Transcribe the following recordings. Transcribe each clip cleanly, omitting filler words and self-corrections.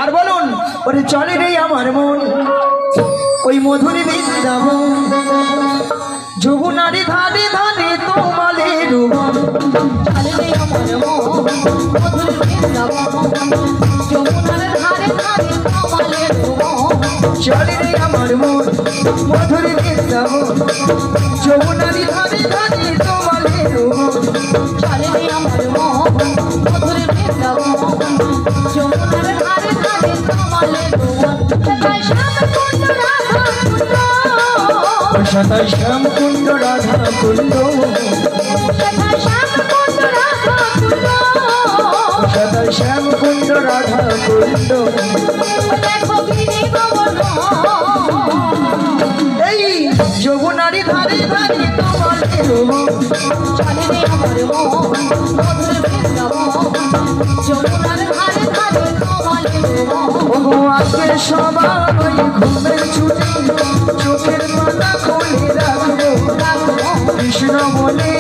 আর বলুন ওরে চলে রে আমার মন ওই মধুরী বৃন্দাবন যমুনারি ধারে ধারে তোমালে রূপন চলে রে আমার মন মধুর বৃন্দাবন যমুনার ধারে ধারে তোমালে রূপন চলে রে আমার মন মধুরী বৃন্দাবন যমুনারি ধারে ধারে তোমালে রূপন চলে রে আমার মন মধুর বৃন্দাবন যমুনার ধারে ধারে তোমালে রূপন সদাই শ্যাম কুণ্ড রাধা কুণ্ড সদাই শ্যাম কুণ্ড রাধা কুণ্ড এই যমুনারি ধারে ধারে তোমালে রূপন চলে রে আমার মন মধুর বৃন্দাবন যমুনার ধারে ধারে তোমালে রূপন আজকে সবাই ঘুমের ছুটি চোখের পাতা খুলে রাখবো কৃষ্ণ বলে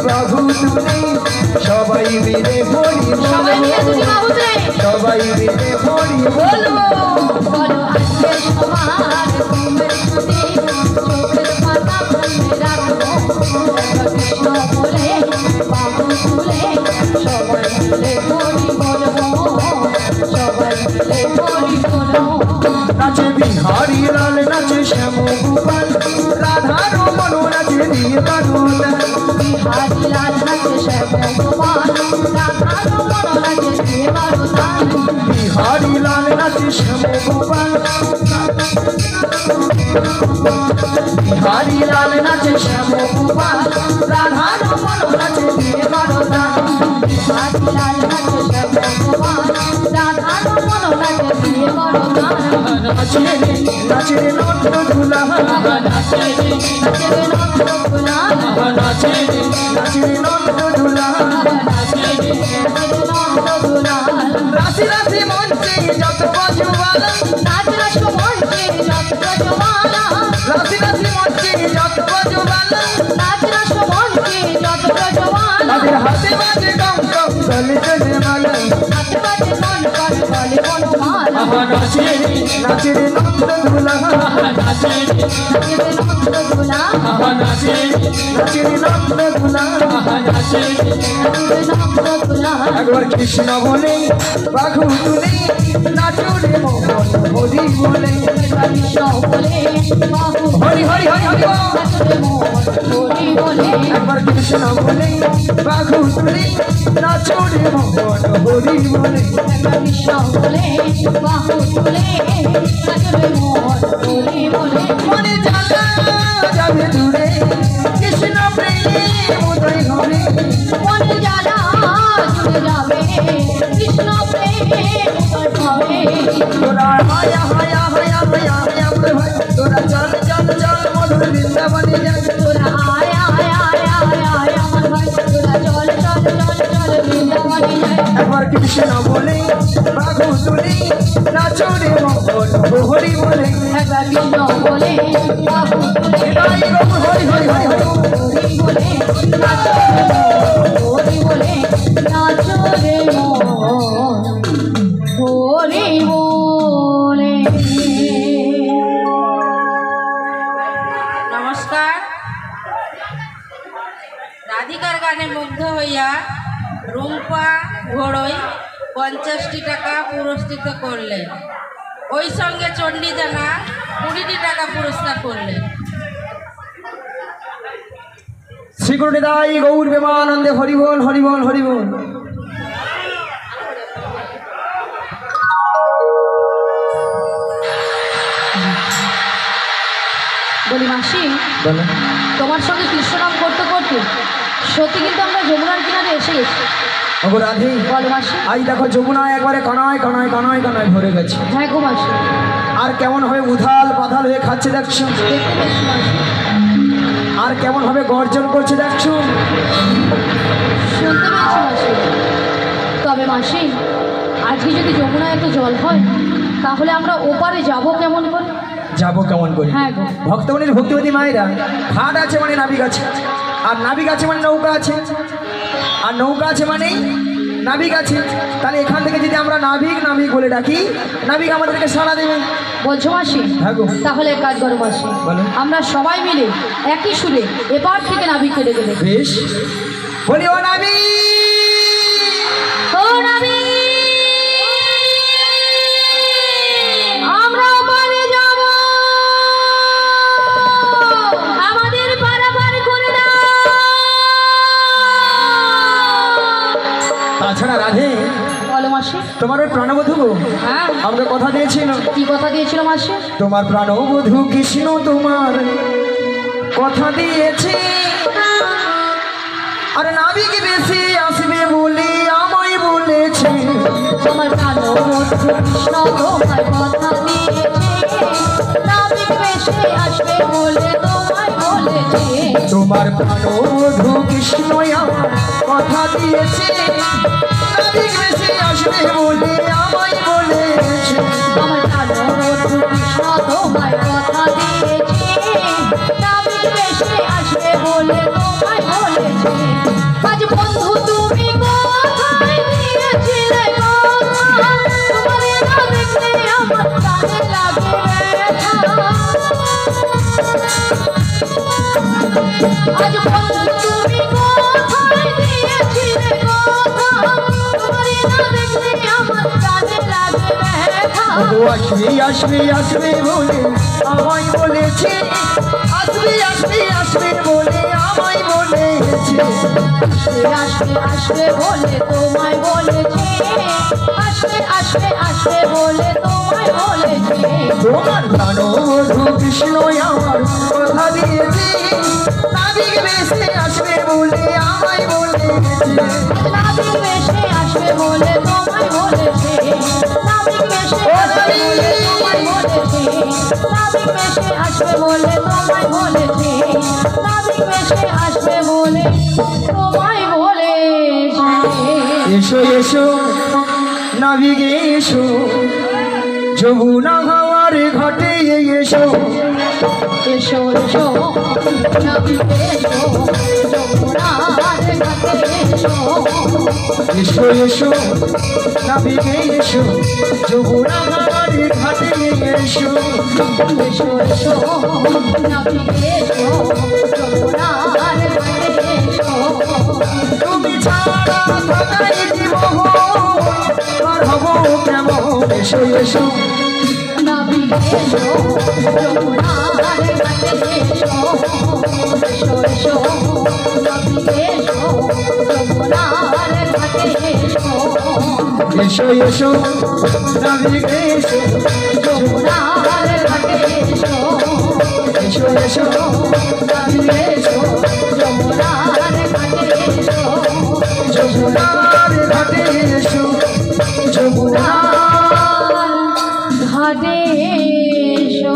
বাবু তুলে সবাই মিলে বলি সবাই মিলে তুমি বাবুরে সবাই মিলে বলি বলবো বলো আজকে সবার ঘুমের ছুটি চোখের পাতা খুলে রাখবো কৃষ্ণ বলে বাবু তুলে সবাই মিলে বলি বলবো সবাই মিলে বলি বলবো নাচে বিহারি লাল নাচে শ্যাম গোপাল রাধা রমন নাচে নীলকানন বিহারি লাল নাচে শ্যাম গোপাল রাধা রমন নাচে নীলকানন বিহারি লাল নাচে শ্যাম গোপাল বিহারি লাল নাচে শ্যাম গোপাল রাধা রমন নাচে নীলকানন বিহারি লাল নাচে শ্যাম গোপাল রাধা রমন নাচে নীলকানন নাচে নাচে নন্দ দুলা নাচে নন্দ গোলা নাচে নাচে নন্দ দুলা নাচে নন্দ গোলা রাশি রাশি মঞ্চে যত বাজুবালা নাচ রাস মঞ্চে যত জমানা রাশি রাশি মঞ্চে যত বাজুবালা নাচ রাস মঞ্চে যত জমানা তাদের হাতে বাজে ডঙ্ক গলে চলে মালা হাতে বাজে মন কর বলে বনমালা নাচে নাচে নন্দ দুলা নাচে নন্দ গোলা নাচে নাচে নন্দ দুলা নাচে নন্দ গোলা একবার কৃষ্ণ বলে বাঘু তুলে নাচুরে মোহন হরি বলে কৃষ্ণ বলে বাহু হরি হরি হরি হরি বল। নাচরে মন হরি বলে একবার কৃষ্ণ বলে বাঘু তুলে নাচুরে মোহন হরি বলে কৃষ্ণ বলে বাহু তুলে নাচরে মন হরি বলে মনে জ্বালা যাবে দূরে কৃষ্ণ প্রেমে উদয় হবে মনে জ্বালা জুড়ে যাবে কৃষ্ণ প্রেমে উদয় হবে তোরা হায়া হায়া হায়া হায়া হায়া বলে ভাই তোরা চল চল চল মধুর বৃন্দাবনে যাই তোরা আয় আয় আয় আয় আয় আমার ভাই তোরা চল চল চল চল বৃন্দাবনে যাই একবার কৃষ্ণ বলে বাঘু তুলে নাচরে মোহন হরি বলে একবার কৃষ্ণ বলে বাহু তুলে হরি হরি হরি হরি হরি বলে নাচরে মন হরি বলে নাচরে মন হরি বলে নমস্কার। রাধিকার গানে মুগ্ধ হইয়া রুম্পা ঘোড়ই 50টি টাকা পুরস্কৃত করলেন। ওই সঙ্গে চণ্ডী জানা 20টি টাকা পুরস্কার করলেন। শ্রীগুরুনিদাই গৌর প্রেমানন্দে হরি বল হরি বল হরি বল। বলি মাসি বলো তোমার সঙ্গে কৃষ্ণ নাম করতে করতে সত্যি কিন্তু আমরা যমুনার কিনারে এসে গেছি। ওগো রাধে বলো মাসি। আজ দেখো যমুনা একবারে কানায় কানায় কানায় কানায় ভরে গেছে হ্যাঁ গো মাসি, আর কেমন হবে উথাল পাথাল হয়ে খাচ্ছে দেখছো দেখতে পেয়েছি মাসি, আর কেমন হবে গর্জন করছে দেখছো শুনতে পেয়েছি মাসি। তবে মাসি আজকে যদি যমুনায় এত জল হয় তাহলে আমরা ওপারে যাব কেমন করে? যাবো কেমন করে? হ্যাঁ গো। ভক্তমণির ভক্তিবতী মায়েরা ঘাট আছে মানে নাবিক আছে, আর নাবিক আছে মানে নৌকা আছে, আর নৌকা আছে মানে নাবিক আছে, তাহলে এখান থেকে যদি আমরা নাবিক নাবিক বলে ডাকি, নাবিক আমাদেরকে সাড়া দেবে। বলছো মাসি? হ্যাঁ গো। তাহলে এক কাজ করো মাসি, বলো। আমরা সবাই মিলে একই সুরে এপার থেকে নাবিককে ডেকে দেবো। বেশ, বলি ও নাবিক, ও নাবিক, আমরা ওপারে যাব, আমাদের পারাপার করে দাও। তাছাড়া রাধে, বলো মাসি। তোমার ওই প্রাণবধূ গো হ্যাঁ, আমাকে কথা দিয়েছিল। কি কথা দিয়েছিল মাসি? তোমার প্রাণবধূ কৃষ্ণ তোমার কথা দিয়েছে, আর নাবিক বেশি আসবে বলে আমায় বলেছে। তোমার প্রাণবধূ কৃষ্ণ তোমায় কথা দিয়েছে, নাবিক বেশে আসবে বলে তোমায় বলেছে। তোমার প্রাণবধূ কৃষ্ণ আমার কথা দিয়েছে, নাবিক বেশি আসবে বলে আমায় বলেছে। আমার প্রাণবধূ কৃষ্ণ তোমায় কথা দিয়েছে, নাবিক বেশে আসবে বলে তোমায় বলেছে। আজ বন্ধু তুমি কোথায় দিয়েছিলে কথা, তোমারে না দেখলে আমার প্রাণে লাগে ব্যথা। আজ বন্ধু তুমি কোথায় দিয়েছিলে কথা, তোমারে না দেখলে আমার প্রাণে লাগে ব্যথা। ও আসবে আসবে আসবে বলে আমায় বলেছে, আসবে আসবে আসবে বলে আমায় বলেছে। আসবে আসবে বলে তোমায় বলেছে, আসবে আসবে আসবে বলে তোমায় বলেছে। তোমার প্রাণবধূ কৃষ্ণ আমার কথা দিয়েছে, নাবিক বেশে আসবে বলে আমায় বলেছে। নাবিক বেশে আসবে বলে তোমায় বলেছে, নাবিক বেশে আসবে বলে তোমায় বলেছে, নাবিক বেশে আসবে বলে তোমায় বলেছে, নাবিক বেশে আসবে বলে তোমায় বলেছে। এসো এসো নাবিক এসো, যমুনা হাওয়ার ঘাটে এসো। এসো এসো নাবিক এসো, যমুনার ঘাটে এসো। এসো এসো নাবিক এসো, যমুনা হাওয়ার ঘাটে এসো। এসো এসো নাবিক এসো, যমুনার ঘাটে এসো। তুমি ছাড়া থাকাই জীবন আর হব কেমন। এসো এসো নাবিক এসো, যমুনার ঘাটে এসো। এসো এসো নাবিক এসো, যমুনার ঘাটে এসো। এসো এসো নাবিক এসো, যমুনার ঘাটে এসো। এসো এসো নাবিক এসো, যমুনার ঘাটে এসো। যমুনার ঘাটে এসো, যমুনার ঘাটে এসো।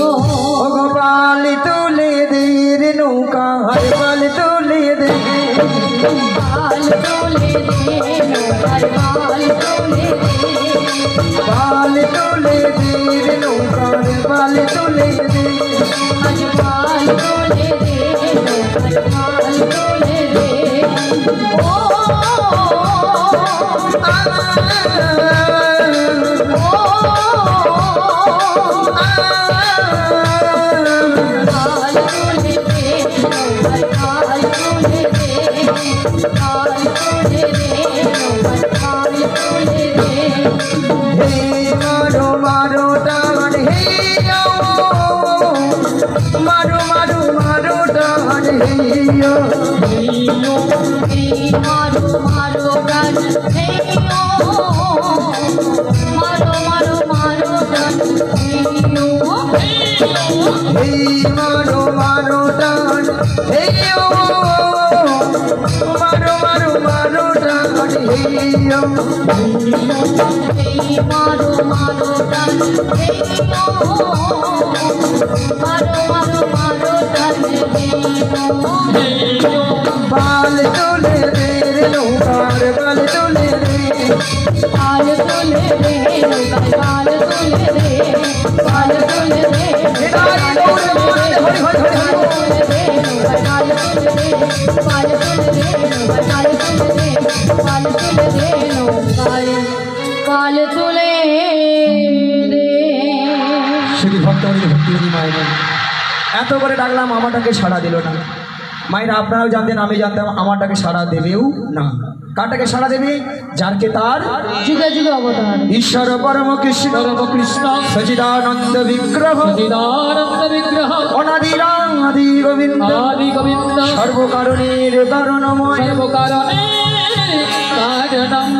ও গোপাল তুলে দে রে নৌকা, হায় পাল তুলে দে। পাল তোলে দে, নৌকার পাল তোলে দে। পাল তুলে দে রে নৌকার পাল তুলে দে। আজ পাল তোলে দে, নৌকার পাল তোলে দে। ও পাল তোলে দে, নৌকার পাল তোলে দে। পাল তোলে দে, নৌকার পাল তোলে দে। হে মারো মারো টান হে মারো মারো মারো টান হে। মারো মারো গান হে ও, মারো মারো মারো গান হে ও। হে মারো মারো টান হে মারো মারো মারো টান হে। মারো মারো গান হে ও, মারো মারো মারো গান হে ও। পাল তুলে দে রে নৌকার পাল তুলে দে। পাল তোলে দে, নৌকার পাল তোলে দে। পাল তোলে দে, হরি হরি হরি হরি হরি। পাল তোলে দে, পাল তোলে দে, নৌকার পাল তোলে দে। পাল তোলে দে, নৌকার শুধু ভক্তমণির ভক্তি মায়ের এত করে ডাকলাম আমাটাকে সাড়া দিল না। মায়েরা আপনারাও জানতেন, আমি জানতাম আমাটাকে সাড়া দেবেও না। কাটাকে সাড়া দেবে? যারকে তার যুগে যুগে অবতার ঈশ্বর পরম কৃষ্ণ কৃষ্ণ সচিদানন্দ বিগ্রহ সচিদানন্দ বিগ্রহ অনাদিরাং আদি গোবিন্দ আদি গোবিন্দ সর্বকারণের কারণময় সর্বকারণে কারণম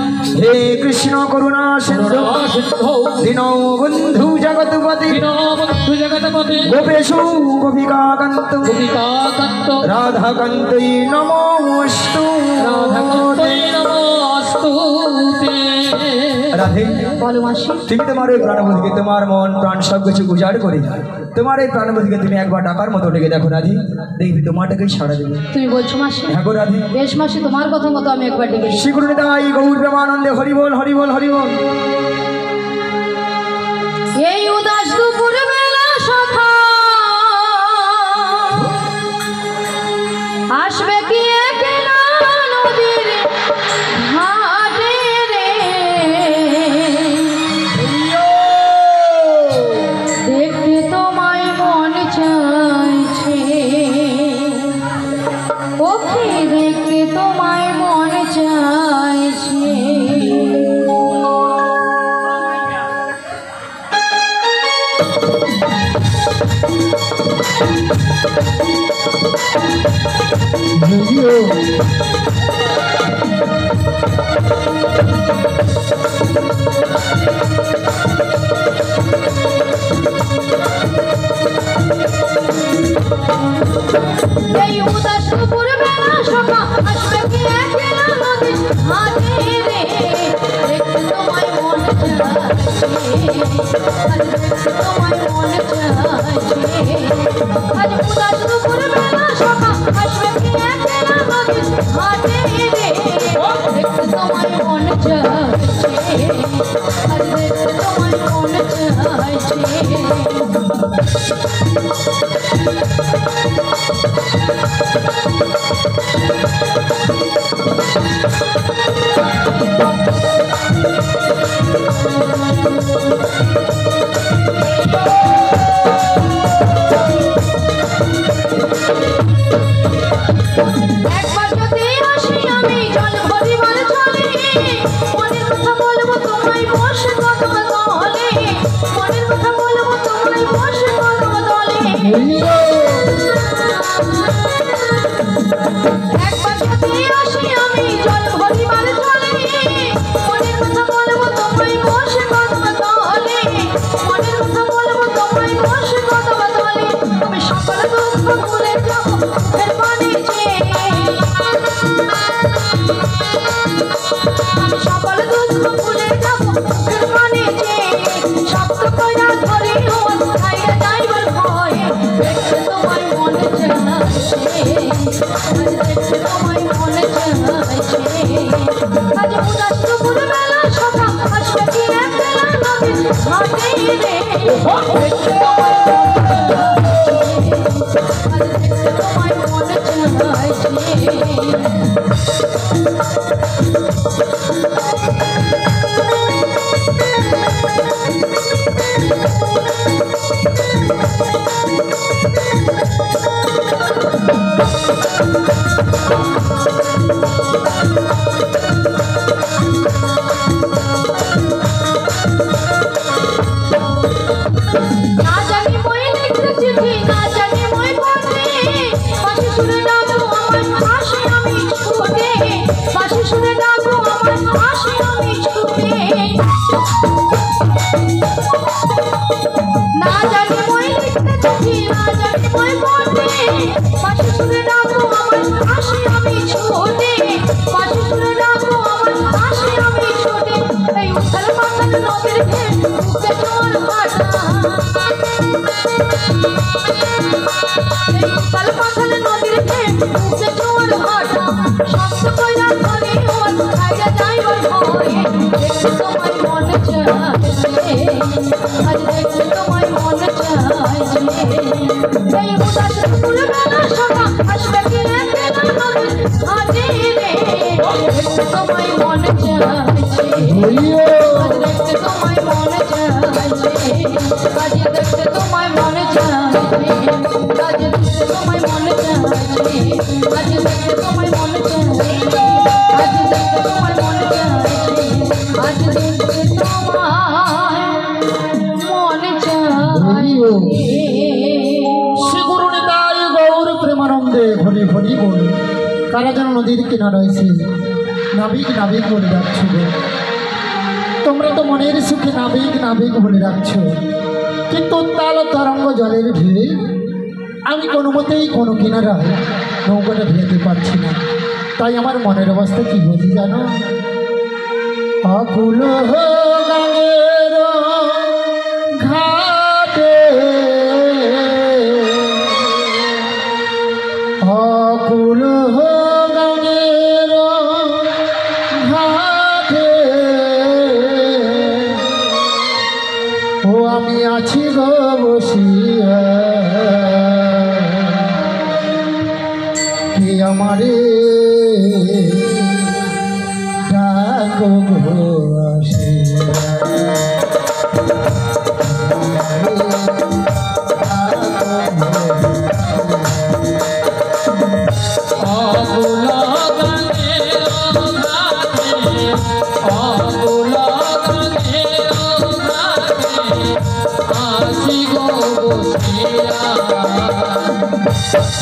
হে কৃষ্ণ করুণা সিন্ধু সিন্ধু দীনবন্ধু জগৎপতি দীনবন্ধু জগৎপতি গোপেশু গোপিকাকান্ত গোপিকাকান্ত রাধাকান্তই নমোস্তু রাধাকান্তই নমস্তুতে। রাধে, বলো মাসি। তুমি তোমার এই প্রাণবধিকে, তোমার মন প্রাণ সব কিছু উজাড় করে তোমার এই প্রাণবধিকে তুমি একবার ডাকার মতো ডেকে দেখো রাধে, দেখবি তোমারটাকেই সাড়া দেবে। তুমি বলছো মাসি? হ্যাঁ গো রাধে। বেশ মাসি, তোমার কথা মতো আমি একবার ডেকে দিই। শ্রীগুরুনিতাই গৌর প্রেমানন্দে হরিবোল হরিবোল হরিবোল। এই উদাস দুপুর বেলা সখা আসবে কি একলা নদীর ঘাটে রে, দেখতে তোমায় মন চাইছে, ওকে দেখতে তোমায় মন চাইছে। এই উদাস দুপুর বেলা সখা আসবে কি একলা নদীর ঘাটে রে, দেখতে তোমায় মন চাইছে, দেখতে তোমায় মন চাইছে। আজ উদাস দুপুর বেলা সখা আসবে কি একলা নদীর ঘাটে রে, দেখতে তোমায় মন চাইছে, আজ দেখতে তোমায় মন চাইছে। একবার যদি আসি আমি জল ভরিবার চলে, মনের কথা বলবো তোমায় বসে কদম তলে, মনের কথা বলবো তোমায় বসে কদম তলে। একবার যদি আসি আমি জল ভরিবার চলে, মনের কথা বলবো তোমায় বসে কদম তলে, মনের কথা বলবো তোমায় বসে কদম তলে। আমি সকল দুঃখ ভুলে যাবো মুখের পানে চেয়ে, আমি সকল দুঃখ ভুলে যাবো মুখের পানে চেয়ে, শক্ত কইরা ধরি হওয়া খাইয়া যাইবার ভয়ে, দেখতে তোমায় মনে চাইছে, দেখতে তোমায় মনে চাইছে। আজ উদাস দুপুর বেলা সখা আসবে কি একলা নদীর ঘাটে রে, দেখতে তোমায় মনে চাইছে, দেখতে তোমায় মনে চাইছে। না জানি মই লিখতে চিঠি, না জানি মই পড়ে, বাঁশি সুরে ডাকো আমার হাসি আমি ছুটে, বাঁশি সুরে ডাকো আমার হাসি আমি ছুটে। না জানি মই লিখতে চিঠি, না জানি মই পড়ে, বাঁশি সুরে ডাকো আমার হাসি আমি ছুটে, বাঁশি সুরে ডাকো আমার হাসি আমি ছুটে। এই উথাল পাথাল নদীর ঘের বুকে জোর ভাটা, এই উথাল পাথাল নদীর ঘের বুকে জোর ভাটা, শক্ত কইরা ধরি হওয়া খাইয়া যাইবার ভয়ে, দেখতে তোমায় মনে চাইছে, আজ দেখতে তোমায় মনে চাইছে। এই উদাস দুপুর বেলা সখা আসবে কি একলা নদীর ঘাটে রে, দেখতে তোমায় মনে চাইছে, আজ দেখতে তোমায় মনে চাইছে, আজ দেখতে শ্রী গুরু নিতাই গৌর প্রেমানন্দে হরি হরি বল। কারা যেন নদীর কিনারা এসে নাবিক নাবিক বলে ডাকছ গো। তোমরা তো মনের সুখে নাবিক নাবিক বলে ডাকছ, কিন্তু তাল তরঙ্গ জলের ঢেউ আমি কোনো মতেই কোনো কিনারায় নৌকাটা ভেতে পারছি না। তাই আমার মনের অবস্থা কি বলি জানো? আকুল গানের ঘাটে আকুল গানের ঘাটে ও আমি আছি গো বসিয়া, কে আমারে ডাকো গো আসিয়া।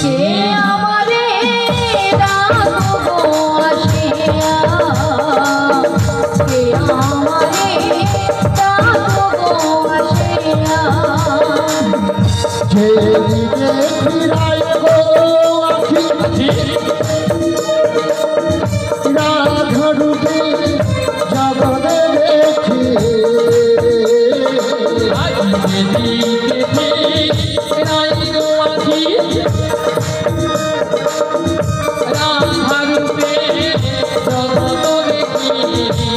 কে আমারে ডাকো গো আসিয়া, কে আমারে ডাকো গো আসিয়া। যেদিকে ফিরাই গো আখি রাধারূপে জগতে দেখি, যেদিকে ফিরাই গো আখি রাধারূপে জগতে দেখি,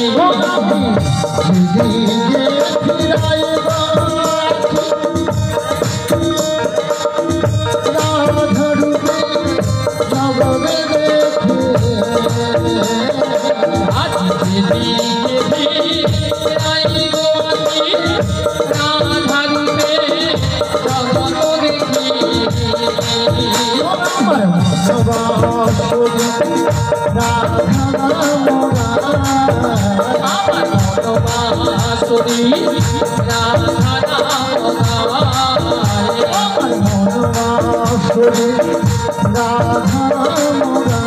আমার মনোবাসনা রাধা মোরা, আমার মনোবাসনা রাধা মোরা,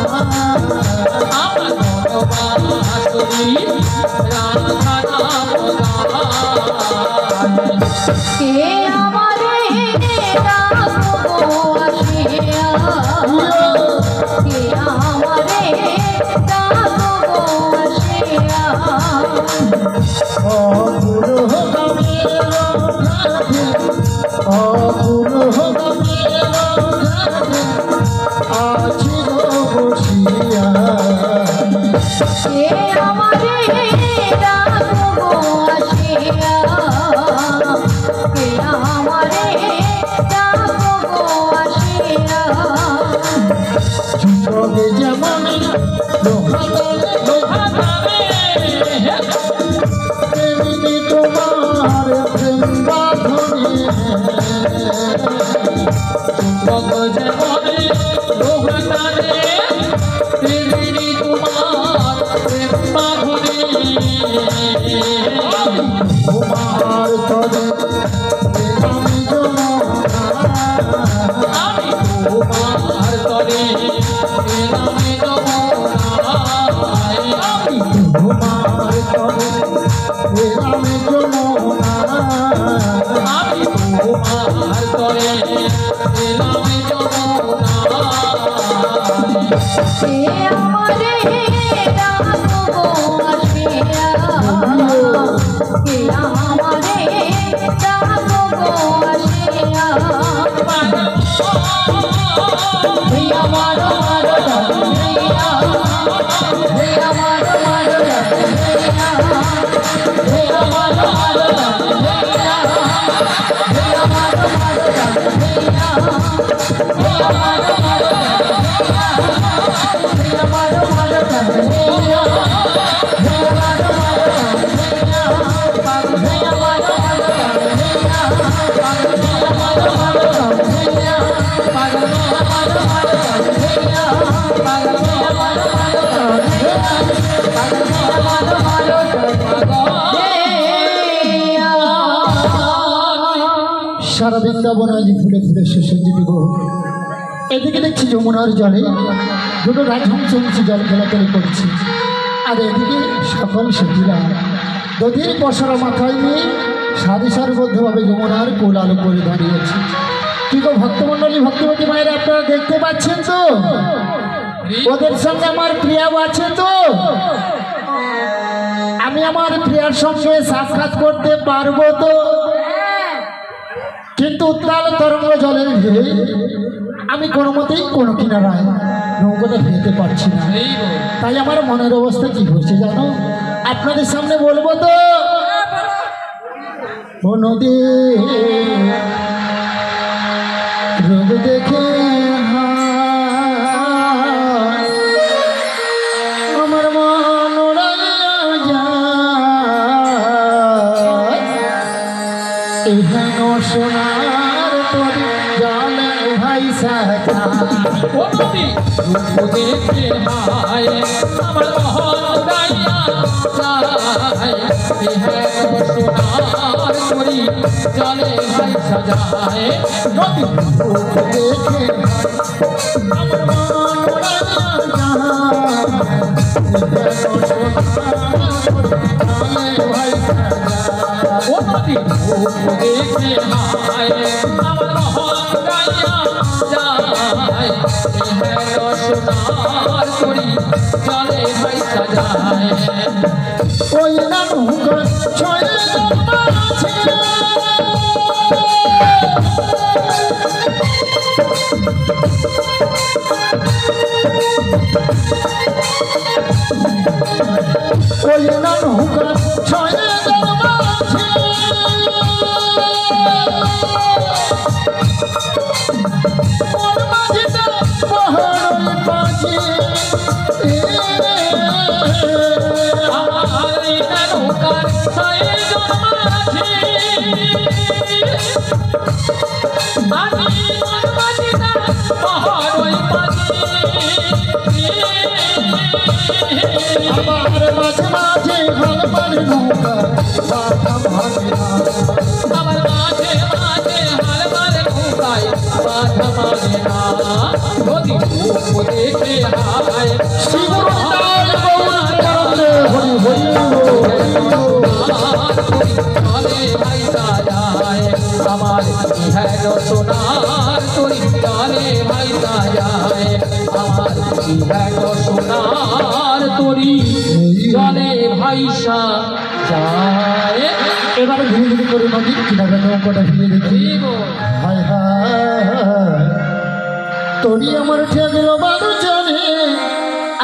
কে আমারে ডাকো গো আসিয়া, কে আমারে ডাকো গো আসিয়া। অপুর গানের ঘাটে অপুর গানের ঘাটে আছি গো বসিয়া, কে আমারে ডাকো গো আসিয়া, কে আমারে ডাকো গো আসিয়া। চুচকে যেমন তেমনি তোমার প্রেম বাঁধনে, তোমার তরে আমি তোমার তরে আমি যমুনা, কে আমারে ডাকো গো আসিয়া, কে আমারে ডাকো গো আসিয়া। ভैया मारो मारो भैया, भैया मारो मारो भैया, भैया मारो मारो भैया, भैया मारो मारो भैया, भैया मारो मारो भैया, भैया मारो मारो भैया, भैया मारो मारो भैया, भैया मारो मारो भैया, भैया मारो मारो भैया, पागल भैया मारो मारो भैया, पागल भैया मारो मारो भैया, पागल भैया मारो मारो भैया। সারা বৃন্দাবন আজ ফুলে ফুলে সুসজ্জিত গো। এদিকে দেখছি যমুনার জলে দুটো রাজহংস জল খেলাখেলি করছে, আর এদিকে সকল সখীরা দধির পশরা মাথায় নিয়ে সারি সারিবদ্ধভাবে যমুনার কোল আলো করে দাঁড়িয়েছে। কি গো ভক্তমণ্ডলী, ভক্তিবতী মায়েরা, আপনারা দেখতে পাচ্ছেন তো? ওদের সঙ্গে আমার প্রিয়াও আছে তো? আমি আমার প্রিয়ার সঙ্গে সাক্ষাৎ করতে পারবো তো? কিন্তু উত্তাল তরঙ্গ জলের ভিড়ে আমি কোনো মতেই কোনো কিনারায় নৌকোটা ফেলতে পারছি না। তাই আমার মনের অবস্থা কি হচ্ছে জানো? আপনাদের সামনে বলবো তো? ও নদী রূপ দেখে আমার মন উড়াইয়া যায়, এহেন সোনার তোর জলে ভাইসা ও নদী রূপ দেখে হায় আমার মহল গাইয়া যায়, এহেন সোনার তরি জলে ভাইসা যায়। নদী রূপ দেখে আমার মন উড়াইয়া যায়, এহেন সোনার জলে ভাইসা যায়। ও নদী রূপ দেখে হায় আমার মহল গাইয়া যায়, এহেন সোনার তরি জলে ভাইসা যায়। ওই না নৌকা ছয় জন্মাছে, ওই না নৌকা ছয় জন্মাছে, ওর মাঝিটা পাহাড়ের পাখি, আমার নৌকার ছয় জন্মাছে, আমি জন্মাছি না পাহাড়ই পাখি, আমার মাঝে মাঝে হালবার নৌকা বাধা ভাঙে না, আমার মাঝে মাঝে হালবার নৌকায় বাধা মানে না। নদী রূপ দেখে হায় শিবতাল গৌর চরণে হরি হরি জলে ভাইসা যায়, আমার ইহেন সোনার তরি জলে ভাইসা যায়, আমার ইহেন সোনার তরি জলে ভাইসা যায়। এবারে ধীরে ধীরে করে নদীর কিনারে নৌকাটা ফিরে দেখি। হায় হায় তোরই আমার ঠেকলো বালু জানে,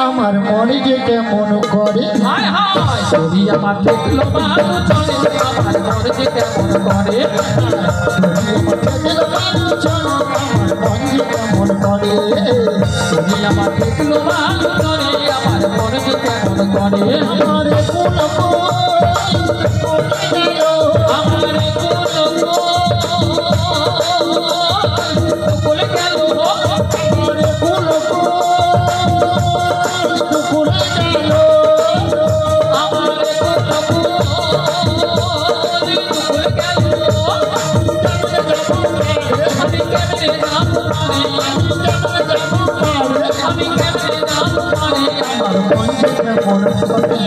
আমার মনে যে কেমন করে। হায় হায় তরি আমার দেখলো বালু চলে, আমার মন যে কেমন করে। ঠেকলো বালু জানে, আমার মন যে কেমন করে। তুমি আমার দেখলো বালু চলে, আমার মন যে কেমন করে। আমারে কোন আমার কোন গেল আমার আমি কেমনে নাম পারি, আমার মন যে কেমন করে।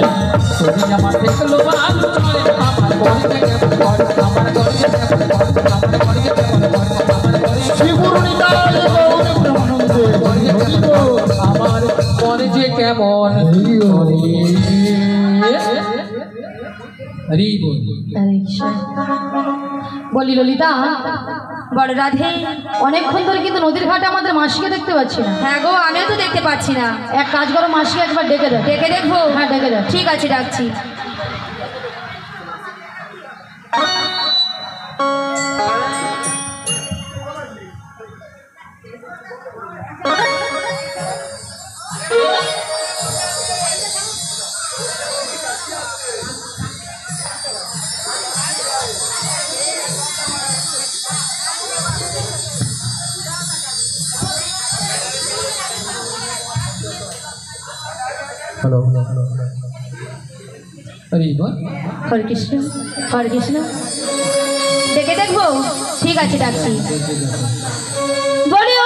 তুমি আমার দেখলো বালু চলে, আমার মন যে কেমন করে, আমার ঘর যে কেমন করে, আমার ঘর যে কেমন করে, আমার ঘর শিবুরনিতায় গৌর ব্রহ্মানন্দে হরি হরি বল। আমার মনে যে কেমন হরি বল। বলি ললিতা, বড় রাধে, অনেকক্ষণ ধরে কিন্তু নদীর ঘাটে আমাদের মাসিকে দেখতে পাচ্ছি না। হ্যাঁ গো, আমিও তো দেখতে পাচ্ছি না। এক কাজ করো, মাসিকে একবার ডেকে দাও। ডেকে দেখবো? হ্যাঁ ডেকে দাও। ঠিক আছে, ডাকছি। হ্যালো হরি বল। হরে কৃষ্ণ, হরে কৃষ্ণ। ডেকে দেখবো? ঠিক আছে, ডাকছি।